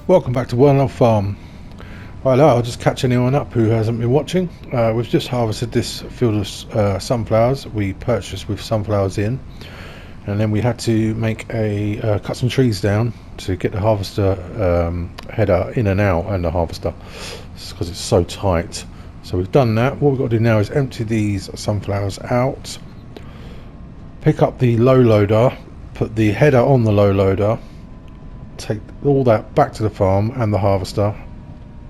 Welcome back to Wernolau Farm. Right, I'll just catch anyone up who hasn't been watching. We've just harvested this field of sunflowers. We purchased with sunflowers in, and then we had to make cut some trees down to get the harvester header in and out, and the harvester, because it's so tight. So we've done that. What we've got to do now is empty these sunflowers out, pick up the low loader, put the header on the low loader, take all that back to the farm and the harvester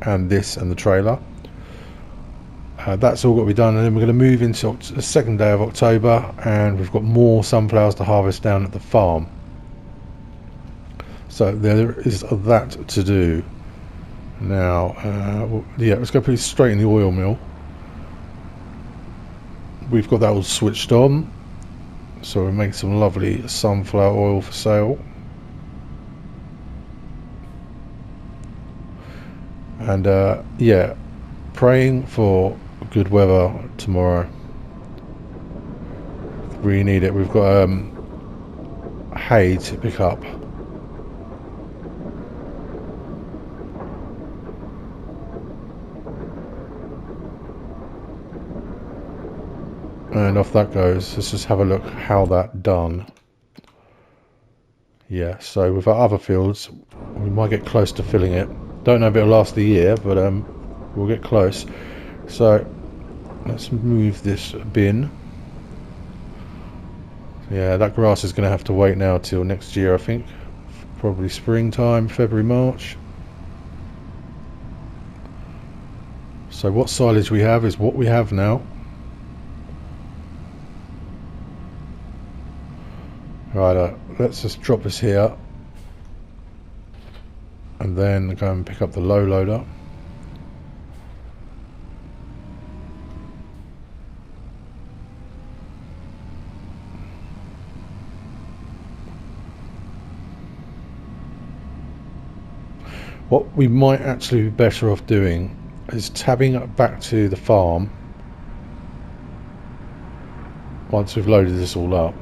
and this and the trailer. That's all got to be done, and then we're going to move into the second day of October, and we've got more sunflowers to harvest down at the farm. So there is that to do now. Yeah, let's go pretty straight in the oil mill. We've got that all switched on, so we're making some lovely sunflower oil for sale. And yeah, praying for good weather tomorrow. Really need it. We've got hay to pick up. And off that goes. Let's just have a look how that done. Yeah, so with our other fields, we might get close to filling it. Don't know if it'll last the year, but we'll get close. So let's move this bin. Yeah, that grass is going to have to wait now till next year, I think. Probably springtime, February, March. So what silage we have is what we have now. Right, let's just drop this here, and then go and pick up the low loader. What we might actually be better off doing is tabbing it back to the farm once we've loaded this all up,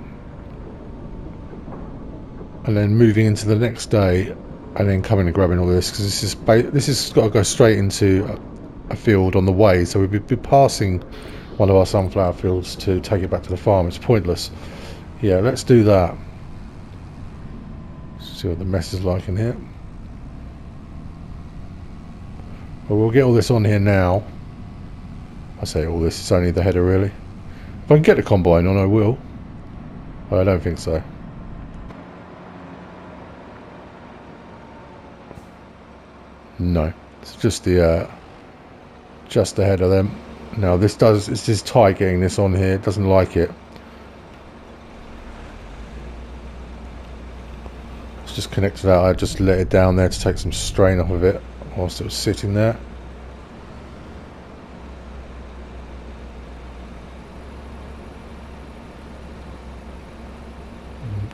and then moving into the next day, and then coming and grabbing all this, because this has got to go straight into a field on the way. So we'd be passing one of our sunflower fields to take it back to the farm. It's pointless. Yeah, let's do that. See what the mess is like in here. But we'll get all this on here now. I say all this, it's only the header really. If I can get the combine on, I will. But I don't think so. No, it's just the header then. Now it's just tight getting this on here. It doesn't like it. It's just connected out. I just let it down there to take some strain off of it whilst it was sitting there.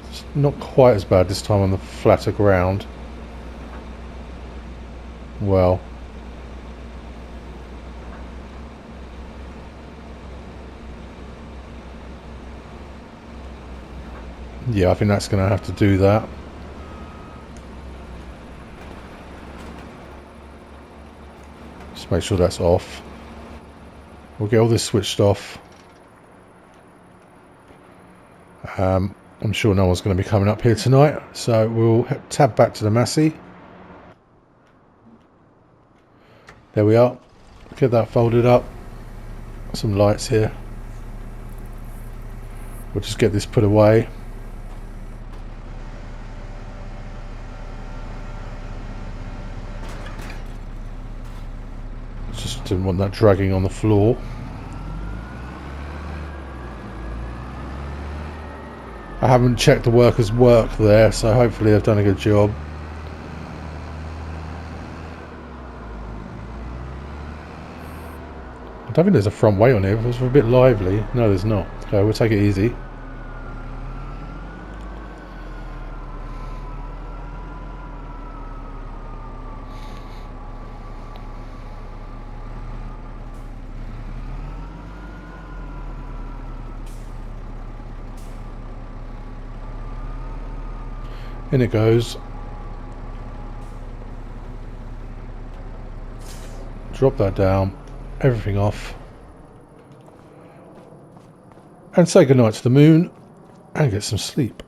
It's not quite as bad this time on the flatter ground. Well, yeah, I think that's going to have to do that. Just make sure that's off. We'll get all this switched off. I'm sure no one's going to be coming up here tonight, so we'll tab back to the Massey. There we are. Get that folded up. Some lights here. We'll just get this put away. Just didn't want that dragging on the floor. I haven't checked the workers' work there, so hopefully they've done a good job. I don't think there's a front weight on here. If it was a bit lively. No, there's not. Okay, we'll take it easy. In it goes. drop that down, everything off, and say goodnight to the moon and get some sleep.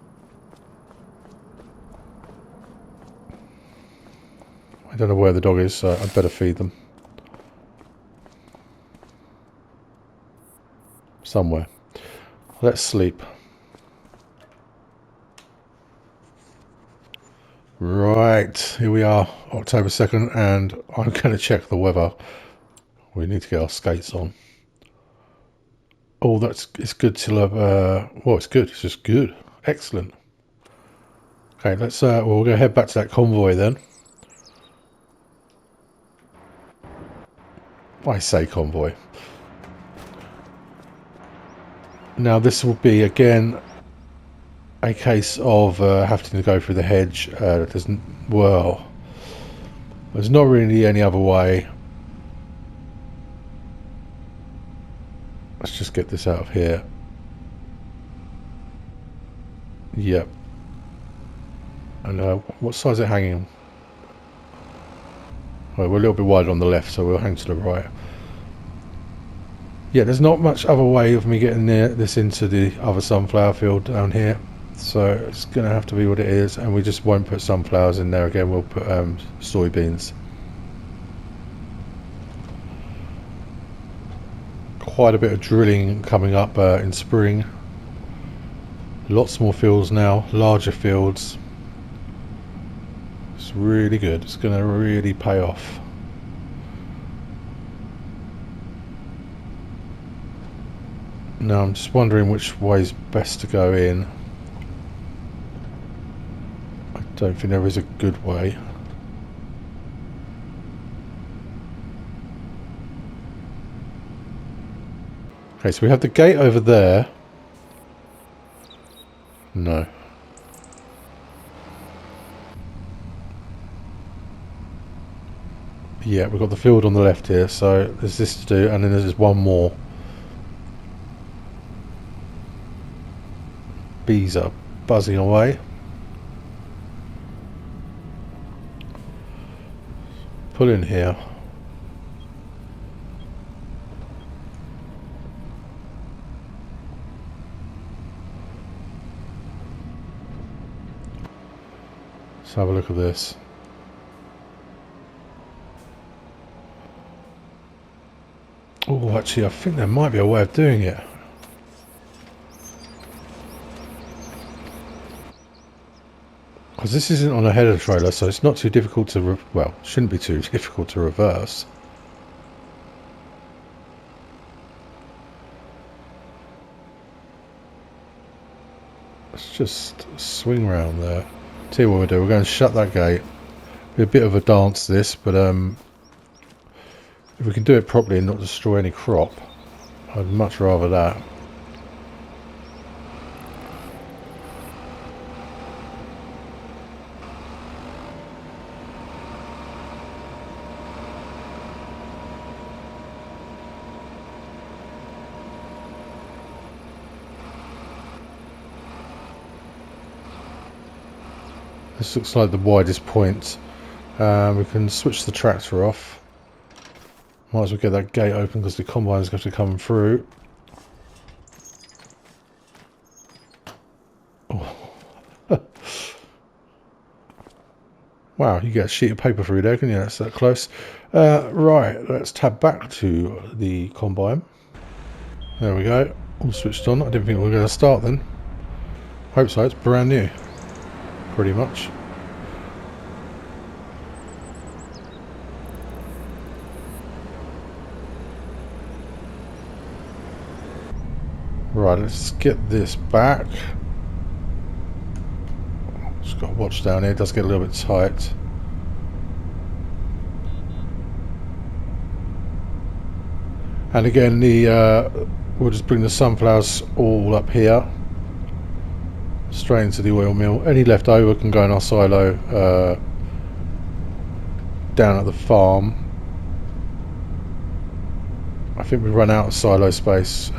I don't know where the dog is, so I'd better feed them. Somewhere. Let's sleep. Right, here we are, October 2nd, and I'm going to check the weather. We need to get our skates on. Oh, it's good till well, it's good. It's just good. Excellent. Okay, let's we'll go head back to that convoy then. I say convoy. Now this will be again a case of having to go through the hedge. There's not really any other way. Let's just get this out of here. Yep. And what side is it hanging on? Well, we're a little bit wider on the left, so we'll hang to the right. Yeah, there's not much other way of me getting this into the other sunflower field down here. So it's going to have to be what it is, and we just won't put sunflowers in there again. We'll put soybeans. Quite a bit of drilling coming up in spring. Lots more fields now, larger fields. It's really good. It's going to really pay off. Now I'm just wondering which way is best to go in. I don't think there is a good way. Okay, so we have the gate over there. No. Yeah, we've got the field on the left here, so there's this to do, and then there's one more. Bees are buzzing away. Pull in here. Let's have a look at this. Oh, actually, I think there might be a way of doing it. Because this isn't on a header trailer, so it's not too difficult to, well, shouldn't be too difficult to reverse. Let's just swing round there. Tell you what we'll do, we're going to shut that gate. Be a bit of a dance this, but if we can do it properly and not destroy any crop, I'd much rather that. This looks like the widest point. We can switch the tractor off. Might as well get that gate open because the combine's going to come through. Oh. Wow, you get a sheet of paper through there, can you? That's that close. Right, let's tab back to the combine. There we go. All switched on. I didn't think we were going to start then. Hope so, it's brand new. Pretty much. Right, let's get this back. Just got to watch down here, it does get a little bit tight. And again, we'll just bring the sunflowers all up here, straight into the oil mill. Any left over can go in our silo down at the farm. I think we've run out of silo space.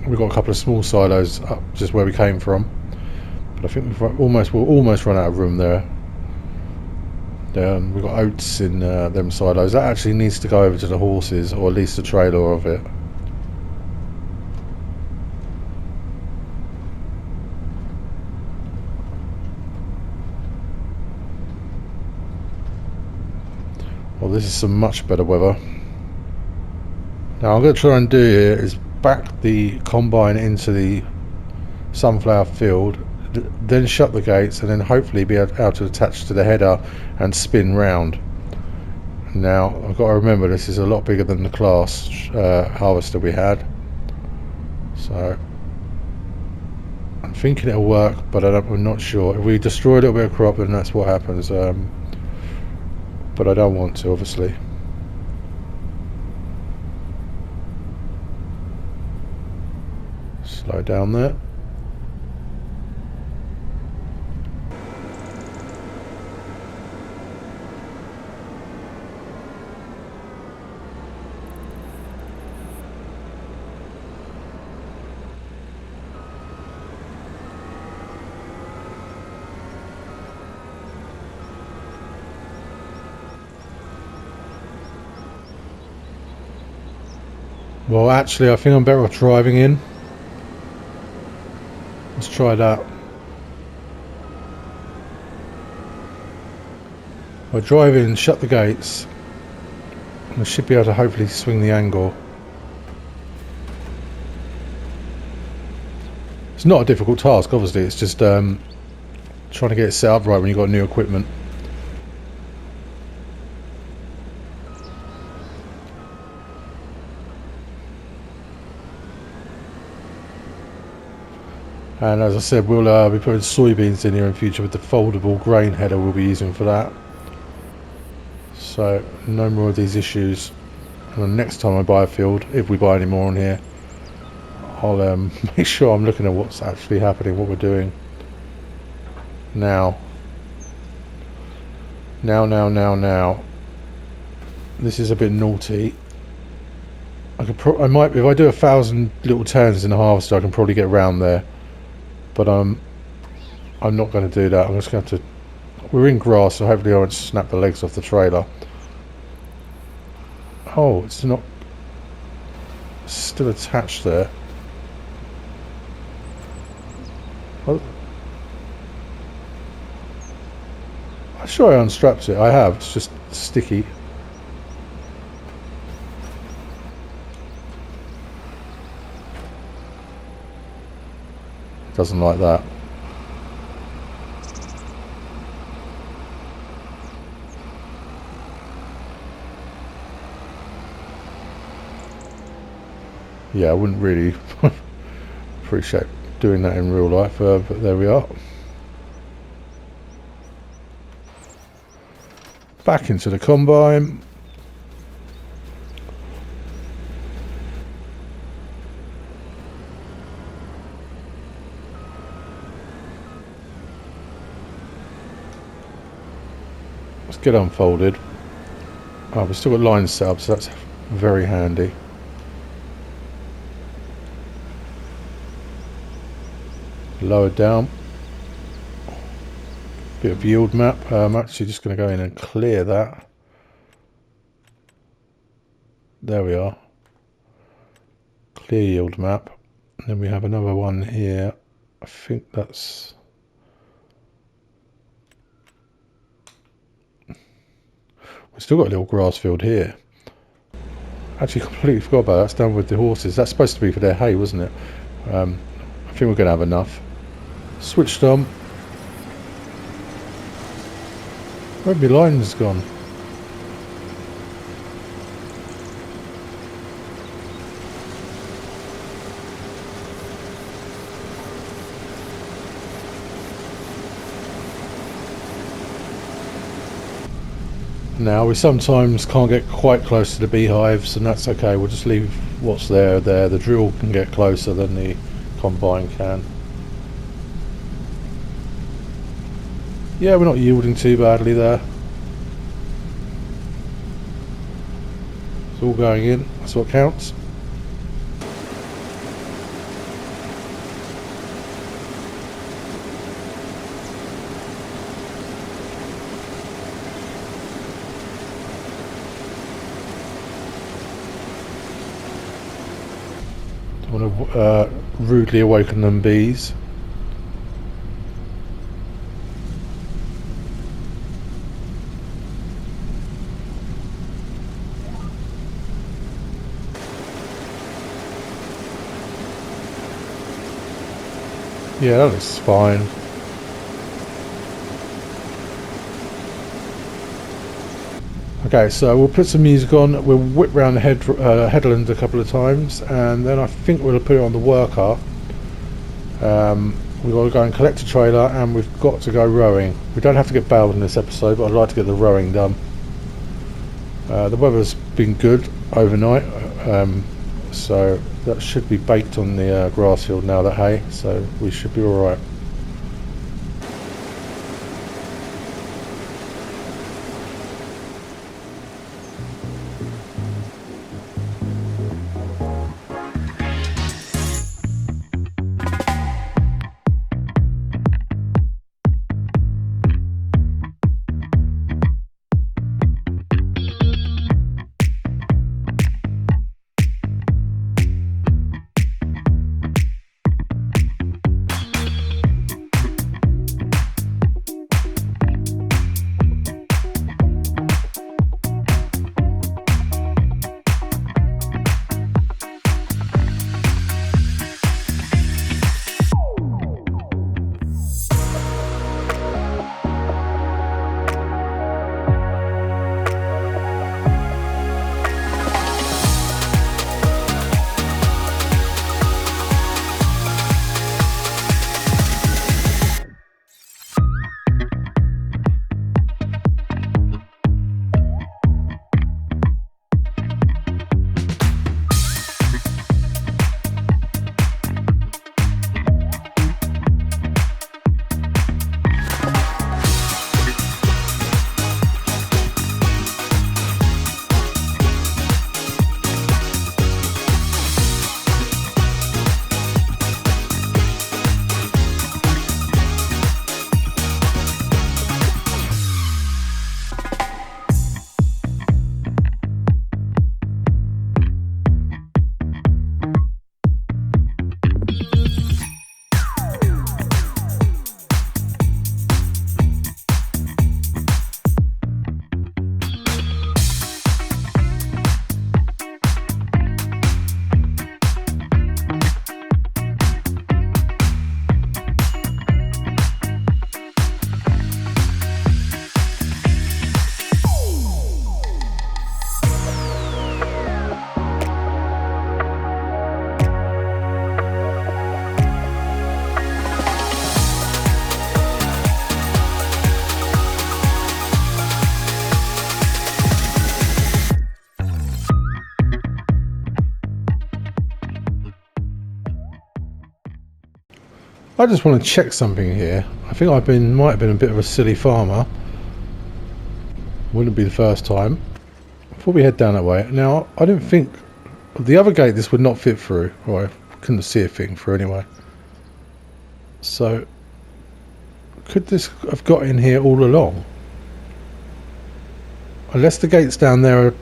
We've got a couple of small silos up just where we came from, but I think we'll almost run out of room there. We've got oats in them silos. That actually needs to go over to the horses, or at least a trailer of it. Well, this is some much better weather. Now I'm going to try and do here is back the combine into the sunflower field, then shut the gates, and then hopefully be able to attach to the header and spin round. Now I've got to remember this is a lot bigger than the class harvester we had, so I'm thinking it'll work, but I'm not sure. If we destroy a little bit of crop, then that's what happens, but I don't want to, obviously. Slow down there. Well, actually, I think I'm better off driving in. Let's try that. I'll drive in, shut the gates, and I should be able to hopefully swing the angle. It's not a difficult task, obviously. It's just trying to get it set up right when you've got new equipment. And as I said, we'll be putting soybeans in here in future with the foldable grain header we'll be using for that. So no more of these issues. And the next time I buy a field, if we buy any more on here, I'll make sure I'm looking at what's actually happening, what we're doing. Now. This is a bit naughty. I might, if I do 1,000 little turns in the harvester, I can probably get around there. But I'm not going to do that. I'm just going to. We're in grass, so hopefully I won't snap the legs off the trailer. Oh, it's not. It's still attached there. Well, I'm sure I unstrapped it. I have. It's just sticky. Doesn't like that. Yeah, I wouldn't really appreciate doing that in real life, but there we are. Back into the combine. Let's get unfolded. Oh, we've still got lines set up, so that's very handy. Lower down. Bit of yield map. I'm actually just going to go in and clear that. There we are. Clear yield map. And then we have another one here. I think that's. We've still got a little grass field here. Actually, completely forgot about that. That's done with the horses. That's supposed to be for their hay, wasn't it? I think we're going to have enough. Switched on. Where have my lines gone? Now, we sometimes can't get quite close to the beehives, and that's okay. We'll just leave what's there. The drill can get closer than the combine can. Yeah, we're not yielding too badly there. It's all going in. That's what counts. I want to rudely awaken them bees. Yeah, that looks fine. Okay, so we'll put some music on, we'll whip round the headland a couple of times, and then I think we'll put it on the worker. We've got to go and collect a trailer, and we've got to go rowing. We don't have to get baled in this episode, but I'd like to get the rowing done. The weather's been good overnight, so that should be baked on the grass field now, that hay, so we should be alright. I just want to check something here. I think might have been a bit of a silly farmer. Wouldn't be the first time. Before we head down that way, now I don't think the other gate this would not fit through, or I couldn't see it fitting through anyway. So could this have got in here all along? Unless the gates down there are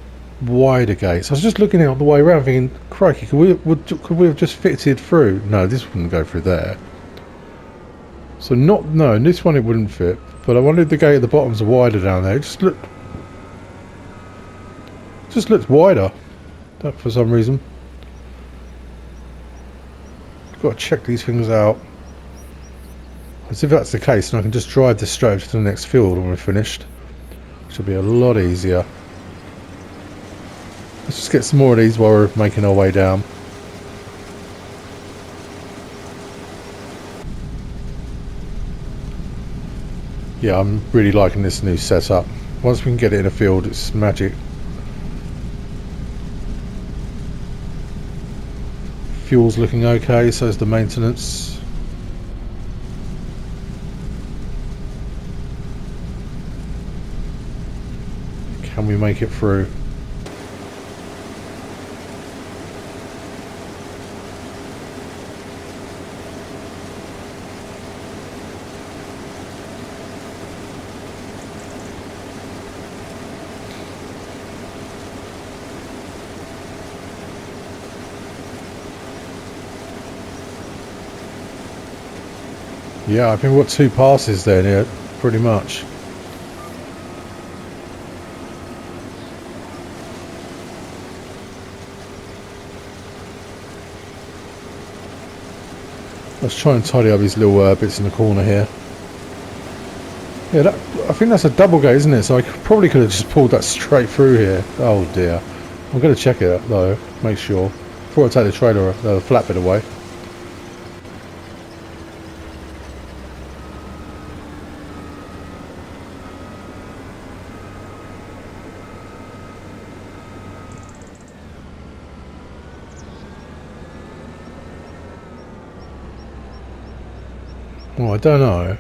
wider gates. I was just looking out the way around thinking, crikey, could we have just fitted through? No, this wouldn't go through there. So no, in this one it wouldn't fit, but I wondered if the gate at the bottoms are wider down there. It just looked wider for some reason. Got to check these things out. As if that's the case, and I can just drive this straight to the next field when we're finished. Should be a lot easier. Let's just get some more of these while we're making our way down. Yeah, I'm really liking this new setup. Once we can get it in a field, it's magic. Fuel's looking okay, so is the maintenance. Can we make it through? Yeah, I think we've got 2 passes there, yeah, pretty much. Let's try and tidy up these little bits in the corner here. Yeah, that, I think that's a double gate, isn't it? So I probably could have just pulled that straight through here. Oh dear. I'm going to check it though, make sure. Before I take the trailer, the flatbed away. Well, I don't know.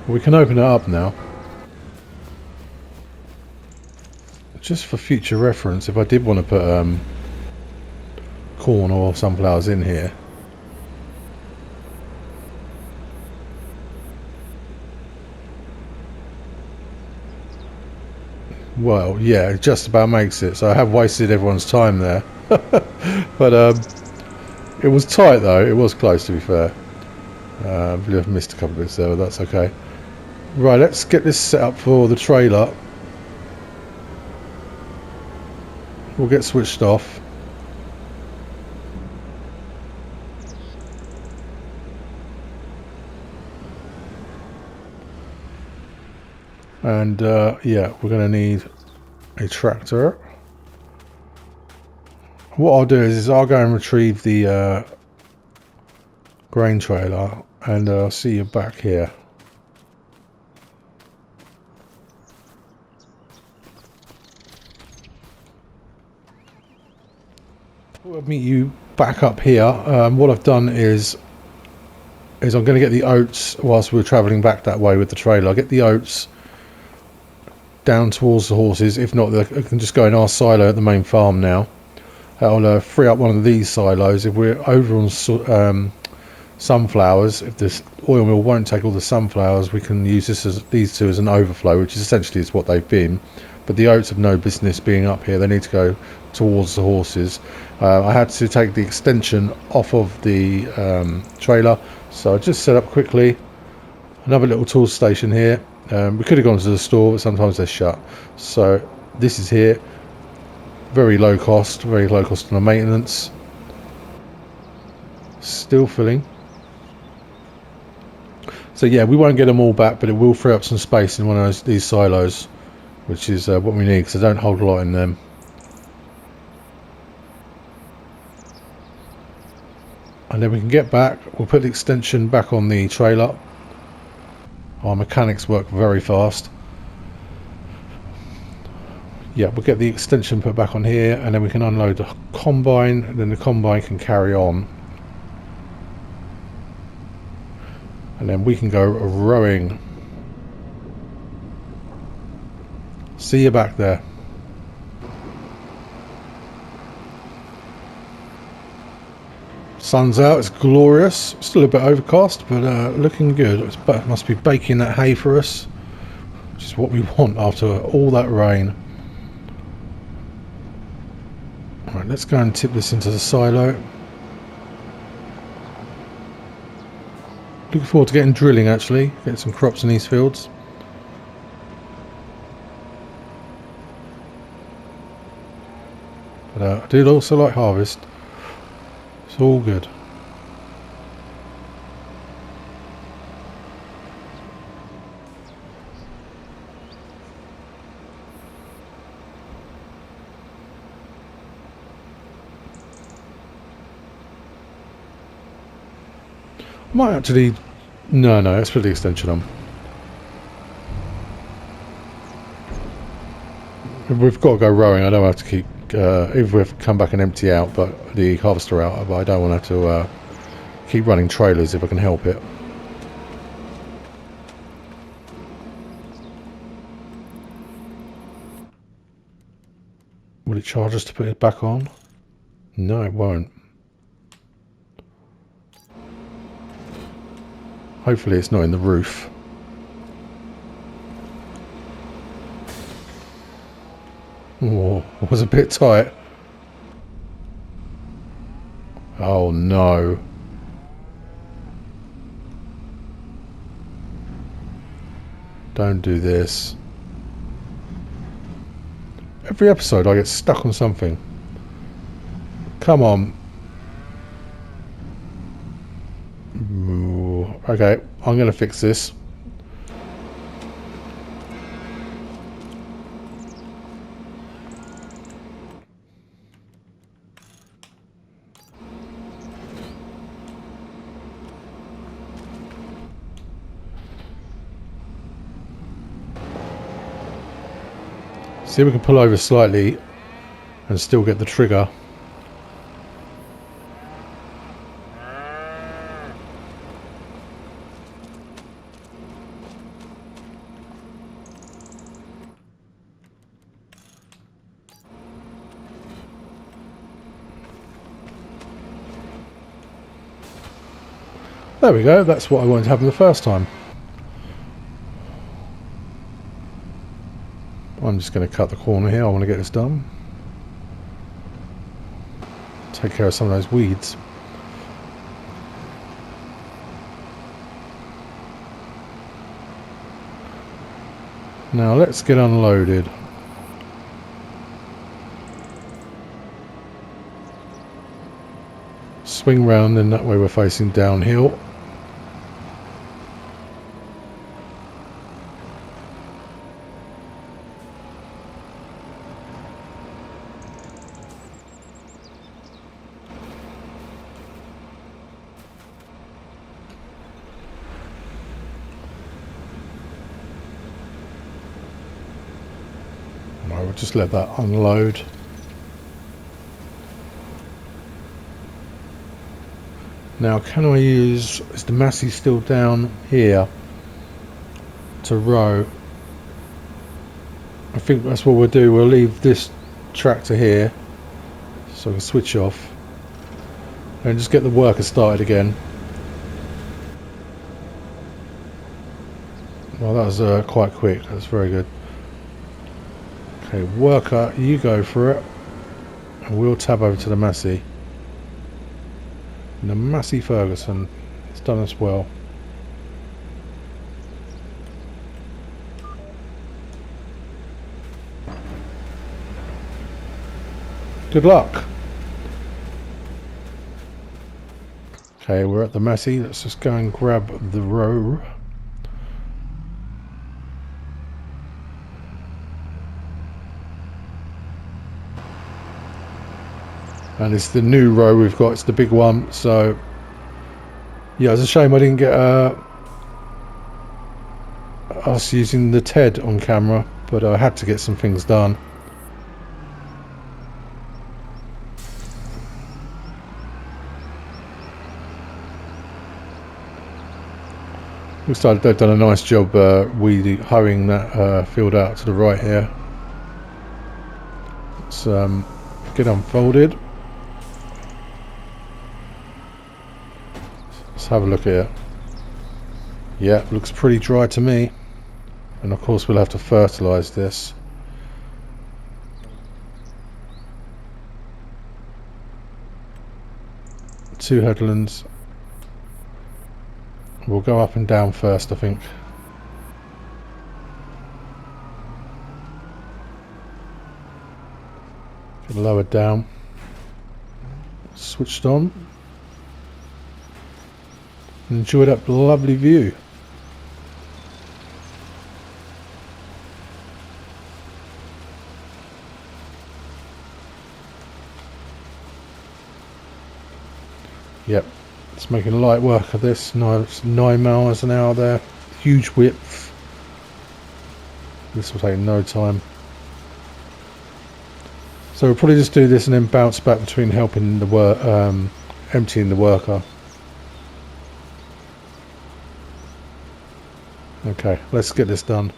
We can open it up now. Just for future reference, if I did want to put corn or sunflowers in here. Well, yeah, it just about makes it. So I have wasted everyone's time there. But it was tight though. It was close, to be fair. I believe I've missed a couple of bits there, but that's okay. Right, let's get this set up for the trailer. We'll get switched off. And yeah, we're going to need a tractor. What I'll do is I'll go and retrieve the grain trailer, and I'll see you back here. We'll meet you back up here. What I've done is I'm going to get the oats whilst we're travelling back that way with the trailer. I'll get the oats down towards the horses. If not, I can just go in our silo at the main farm now. I'll free up one of these silos. If we're over on sunflowers, if this oil mill won't take all the sunflowers, we can use these two as an overflow, which is essentially what they've been. But the oats have no business being up here. They need to go towards the horses. I had to take the extension off of the trailer, so I just set up quickly another little tool station here. We could have gone to the store, but sometimes they're shut. So this is here. Very low cost on the maintenance. Still filling. So yeah, we won't get them all back, but it will free up some space in one of these silos, which is what we need, because I don't hold a lot in them. And then we can get back. We'll put the extension back on the trailer. Our mechanics work very fast. Yeah, we'll get the extension put back on here, and then we can unload the combine, and then the combine can carry on. And then we can go rowing. See you back there. Sun's out, it's glorious. Still a bit overcast, but looking good. It must be baking that hay for us, which is what we want after all that rain. Alright, let's go and tip this into the silo. Looking forward to getting drilling, actually. Get some crops in these fields. But I did also like harvest. It's all good. Might actually... No, let's put the extension on. We've got to go rowing. I don't have to keep... if we've come back and empty out but the harvester out, but I don't want to keep running trailers if I can help it. Will it charge us to put it back on? No, it won't. Hopefully it's not in the roof. Oh, it was a bit tight. Oh no. Don't do this. Every episode I get stuck on something. Come on. Ooh, okay, I'm going to fix this. See if we can pull over slightly and still get the trigger. There we go, that's what I wanted to happen the first time. I'm just going to cut the corner here, I want to get this done. Take care of some of those weeds. Now let's get unloaded. Swing round, and that way we're facing downhill. We'll just let that unload. Now can I use, is the Massey still down here to row? I think that's what we'll do, we'll leave this tractor here so I can switch off and just get the worker started again. Well, that was quite quick, that's very good. Okay, worker, you go for it, and we'll tab over to the Massey. And the Massey Ferguson, it's done as well. Good luck. Okay, we're at the Massey, let's just go and grab the row. And it's the new row we've got, it's the big one, so yeah, it's a shame I didn't get us using the TED on camera, but I had to get some things done. Looks like they've done a nice job hoeing that field out to the right here. Let's get unfolded. Let's have a look here. Yeah, looks pretty dry to me. And of course we'll have to fertilise this. Two headlands. We'll go up and down first, I think. Get lowered down. Switched on. Enjoy that lovely view. Yep, it's making light work of this. 9 miles an hour there. Huge width. This will take no time. So we'll probably just do this and then bounce back between helping the work, emptying the worker. Okay, let's get this done.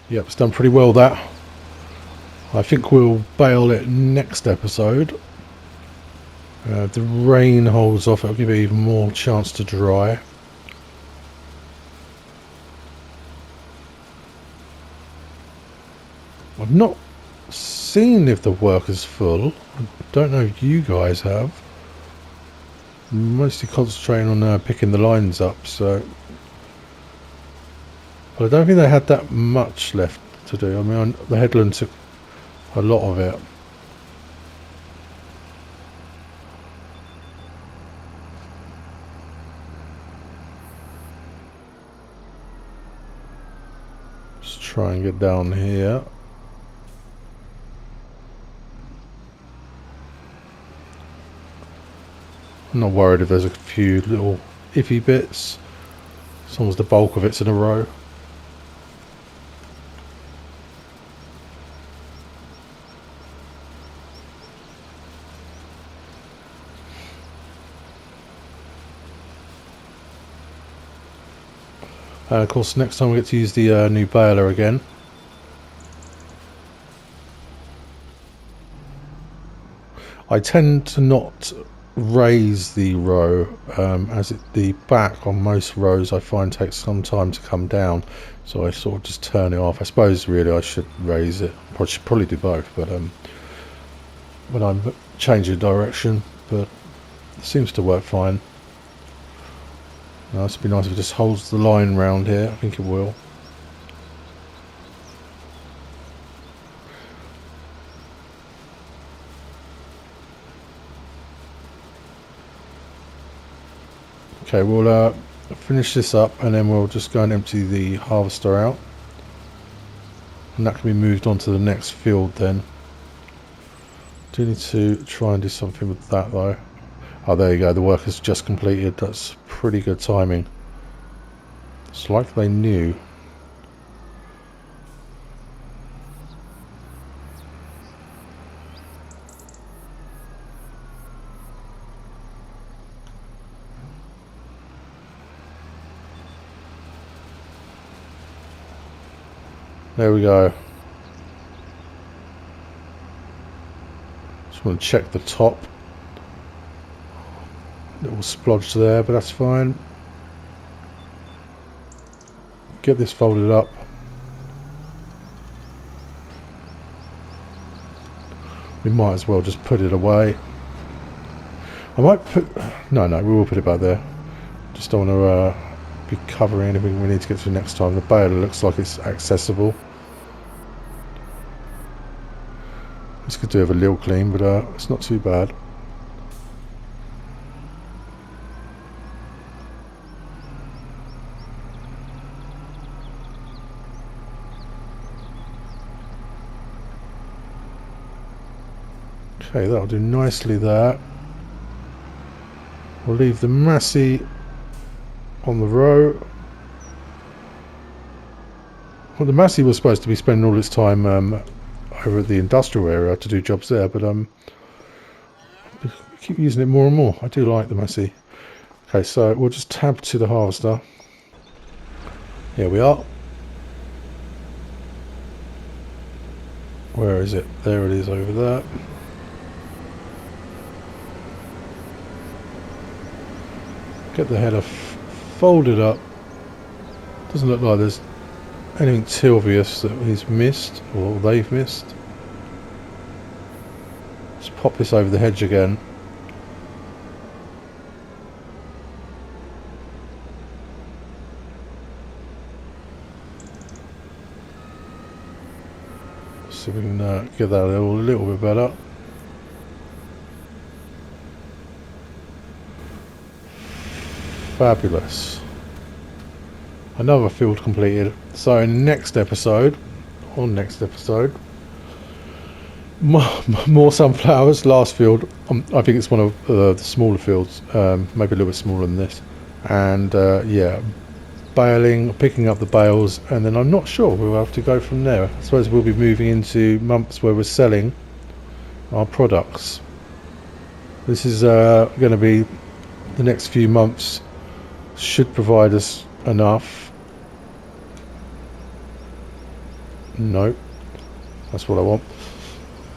Yep, it's done pretty well, that. I think we'll bale it next episode. If the rain holds off, it'll give it even more chance to dry. I've not seen if the worker's full. I don't know if you guys have. I'm mostly concentrating on picking the lines up, so. But I don't think they had that much left to do. I mean, the headland took a lot of it. Just try and get down here. I'm not worried if there's a few little iffy bits, as long as the bulk of it's in a row. And of course, next time we get to use the new baler again. I tend to not raise the row, as the back on most rows I find takes some time to come down, so I sort of just turn it off. I suppose really I should raise it. I should probably do both, but when I'm changing direction, but it seems to work fine. Now, this would be nice if it just holds the line round here. I think it will. Okay, we'll finish this up and then we'll just go and empty the harvester out, and that can be moved on to the next field then. Do need to try and do something with that though. Oh, there you go, the work has just completed. That's pretty good timing. It's like they knew. There we go. Just want to check the top. Little splodge there, but that's fine. Get this folded up. We might as well just put it away. I might put... No, we will put it back there. Just don't want to be covering anything we need to get to next time. The baler looks like it's accessible. This could do with a little clean, but it's not too bad. Okay, that'll do nicely there. We'll leave the Massey on the row. Well, the Massey was supposed to be spending all its time over at the industrial area to do jobs there, but I keep using it more and more. I do like the Massey. Okay, so we'll just tab to the harvester. Here we are. Where is it? There it is over there. Get the header folded up. Doesn't look like there's anything too obvious that he's missed or they've missed. Let's pop this over the hedge again. See if we can get that a little bit better. Fabulous. Another field completed. So in next episode, more sunflowers. Last field, I think it's one of the smaller fields, maybe a little bit smaller than this. And yeah, baling, picking up the bales, and then I'm not sure, we'll have to go from there. I suppose we'll be moving into months where we're selling our products. This is going to be the next few months. Should provide us enough No, that's what I want.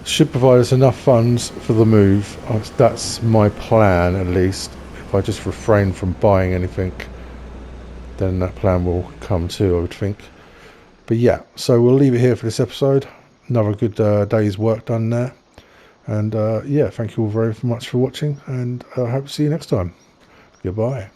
Should provide us enough funds for the move. That's my plan, at least. If I just refrain from buying anything, then that plan will come too, I would think. But yeah, so we'll leave it here for this episode. Another good day's work done there. And yeah, thank you all very much for watching, and I hope to see you next time. Goodbye.